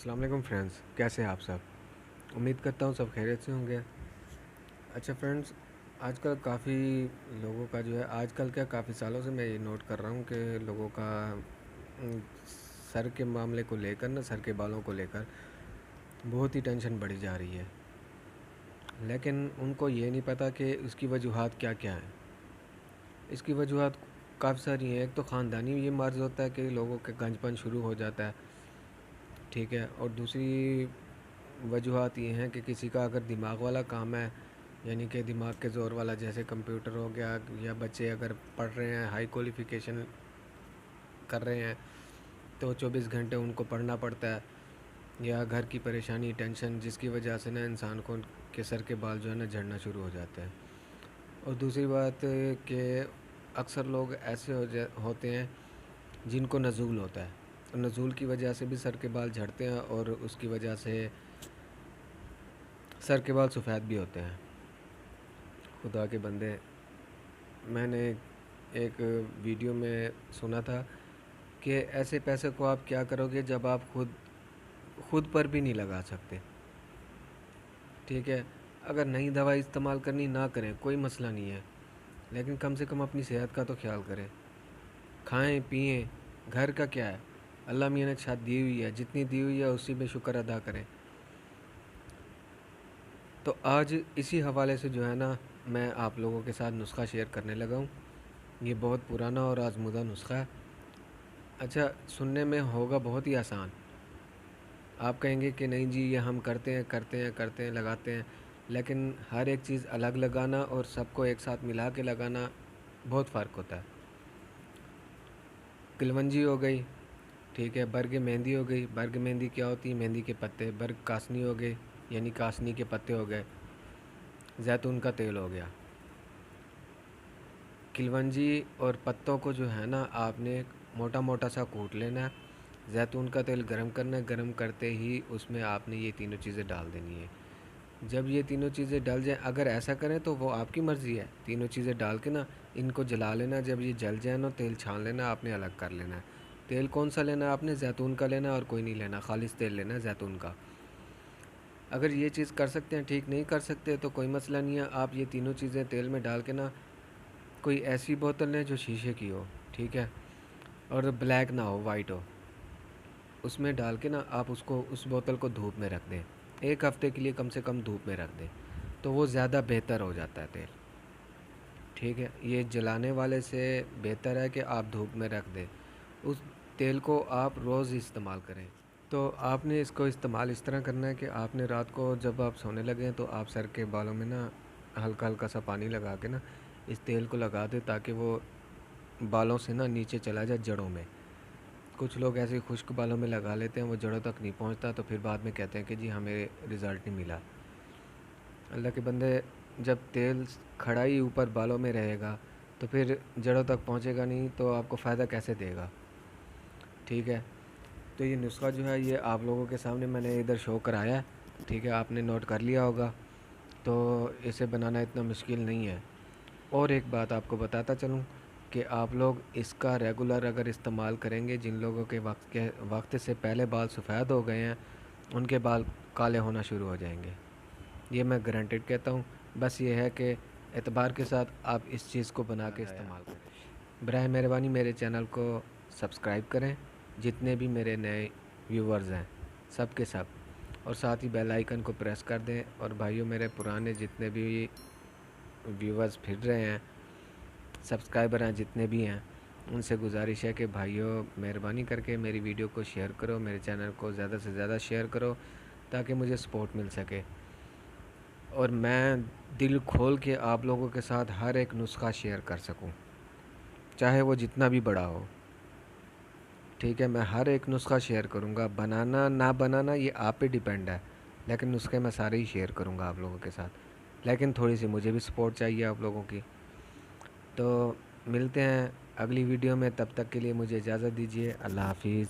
अस्सलाम वालेकुम फ्रेंड्स, कैसे हैं आप सब। उम्मीद करता हूँ सब खैरियत से होंगे। अच्छा फ्रेंड्स, आजकल काफ़ी लोगों का जो है आजकल क्या काफ़ी सालों से मैं ये नोट कर रहा हूँ कि लोगों का उम, सर के मामले को लेकर ना सर के बालों को लेकर बहुत ही टेंशन बढ़ी जा रही है। लेकिन उनको ये नहीं पता कि उसकी वजूहात क्या-क्या हैं। इसकी वजूहात काफ़ी सारी हैं। एक तो ख़ानदानी ये मर्ज़ होता है कि लोगों के गंजपन शुरू हो जाता है, ठीक है। और दूसरी वजूहात ये हैं कि किसी का अगर दिमाग वाला काम है, यानी कि दिमाग के ज़ोर वाला, जैसे कंप्यूटर हो गया, या बच्चे अगर पढ़ रहे हैं, हाई क्वालिफ़िकेशन कर रहे हैं, तो 24 घंटे उनको पढ़ना पड़ता है। या घर की परेशानी, टेंशन, जिसकी वजह से ना इंसान को के सर के बाल जो है ना झड़ना शुरू हो जाते हैं। और दूसरी बात कि अक्सर लोग ऐसे होते हैं जिनको नज़ूल होता है, और नज़ूल की वजह से भी सर के बाल झड़ते हैं, और उसकी वजह से सर के बाल सफ़ेद भी होते हैं। खुदा के बंदे, मैंने एक वीडियो में सुना था कि ऐसे पैसे को आप क्या करोगे जब आप खुद खुद पर भी नहीं लगा सकते, ठीक है। अगर नई दवा इस्तेमाल करनी ना करें, कोई मसला नहीं है, लेकिन कम से कम अपनी सेहत का तो ख्याल करें। खाएं पिएं, घर का क्या है, अल्लाह मियाँ ने छत दी हुई है, जितनी दी हुई है उसी में शुक्र अदा करें। तो आज इसी हवाले से जो है ना, मैं आप लोगों के साथ नुस्खा शेयर करने लगा हूँ। ये बहुत पुराना और आजमूदा नुस्खा है। अच्छा, सुनने में होगा बहुत ही आसान। आप कहेंगे कि नहीं जी, ये हम करते हैं लगाते हैं, लेकिन हर एक चीज़ अलग लगाना और सबको एक साथ मिला के लगाना बहुत फ़र्क होता है। किलवंजी हो गई, ठीक है। बर्ग मेहंदी हो गई। बर्ग मेहंदी क्या होती है? मेहंदी के पत्ते। बर्ग कासनी हो गए, यानी कासनी के पत्ते हो गए। जैतून का तेल हो गया। किलवंजी और पत्तों को जो है ना, आपने मोटा मोटा सा कूट लेना है। जैतून का तेल गरम करना है। गरम करते ही उसमें आपने ये तीनों चीज़ें डाल देनी है। जब ये तीनों चीज़ें डल जाएँ, अगर ऐसा करें तो वो आपकी मर्ज़ी है, तीनों चीज़ें डाल के ना इनको जला लेना। जब ये जल जाए ना, तेल छान लेना, आपने अलग कर लेना है। तेल कौन सा लेना है आपने? जैतून का लेना है, और कोई नहीं लेना, खालिस तेल लेना है जैतून का। अगर ये चीज़ कर सकते हैं ठीक, नहीं कर सकते तो कोई मसला नहीं है। आप ये तीनों चीज़ें तेल में डाल के ना, कोई ऐसी बोतल लें जो शीशे की हो, ठीक है, और ब्लैक ना हो, वाइट हो। उसमें डाल के ना आप उसको, उस बोतल को धूप में रख दें। 1 हफ़्ते के लिए कम से कम धूप में रख दें, तो वो ज़्यादा बेहतर हो जाता है तेल, ठीक है। ये जलाने वाले से बेहतर है कि आप धूप में रख दें। उस तेल को आप रोज़ इस्तेमाल करें। तो आपने इसको इस्तेमाल इस तरह करना है कि आपने रात को जब आप सोने लगें तो आप सर के बालों में ना हल्का हल्का सा पानी लगा के ना इस तेल को लगा दें, ताकि वो बालों से ना नीचे चला जाए जड़ों में। कुछ लोग ऐसे खुश्क बालों में लगा लेते हैं, वो जड़ों तक नहीं पहुंचता, तो फिर बाद में कहते हैं कि जी हमें रिज़ल्ट नहीं मिला। अल्लाह के बंदे, जब तेल खड़ा ही ऊपर बालों में रहेगा तो फिर जड़ों तक पहुंचेगा नहीं, तो आपको फ़ायदा कैसे देगा, ठीक है। तो ये नुस्खा जो है, ये आप लोगों के सामने मैंने इधर शो कराया है, ठीक है, आपने नोट कर लिया होगा। तो इसे बनाना इतना मुश्किल नहीं है। और एक बात आपको बताता चलूँ कि आप लोग इसका रेगुलर अगर इस्तेमाल करेंगे, जिन लोगों के वक्त से पहले बाल सफ़ेद हो गए हैं, उनके बाल काले होना शुरू हो जाएंगे। ये मैं गारंटेड कहता हूँ। बस ये है कि एतबार के साथ आप इस चीज़ को बना के इस्तेमाल करें। बराए मेहरबानी मेरे चैनल को सब्सक्राइब करें, जितने भी मेरे नए व्यूवर्स हैं सब के सब, और साथ ही बेल आइकन को प्रेस कर दें। और भाइयों, मेरे पुराने जितने भी व्यूवर्स फिर रहे हैं, सब्सक्राइबर हैं जितने भी हैं, उनसे गुजारिश है कि भाइयों मेहरबानी करके मेरी वीडियो को शेयर करो, मेरे चैनल को ज़्यादा से ज़्यादा शेयर करो, ताकि मुझे सपोर्ट मिल सके, और मैं दिल खोल के आप लोगों के साथ हर एक नुस्खा शेयर कर सकूं, चाहे वो जितना भी बड़ा हो, ठीक है। मैं हर एक नुस्खा शेयर करूंगा, बनाना ना बनाना ये आप पे डिपेंड है, लेकिन नुस्खे मैं सारे ही शेयर करूंगा आप लोगों के साथ। लेकिन थोड़ी सी मुझे भी सपोर्ट चाहिए आप लोगों की। तो मिलते हैं अगली वीडियो में, तब तक के लिए मुझे इजाज़त दीजिए। अल्लाह हाफिज़।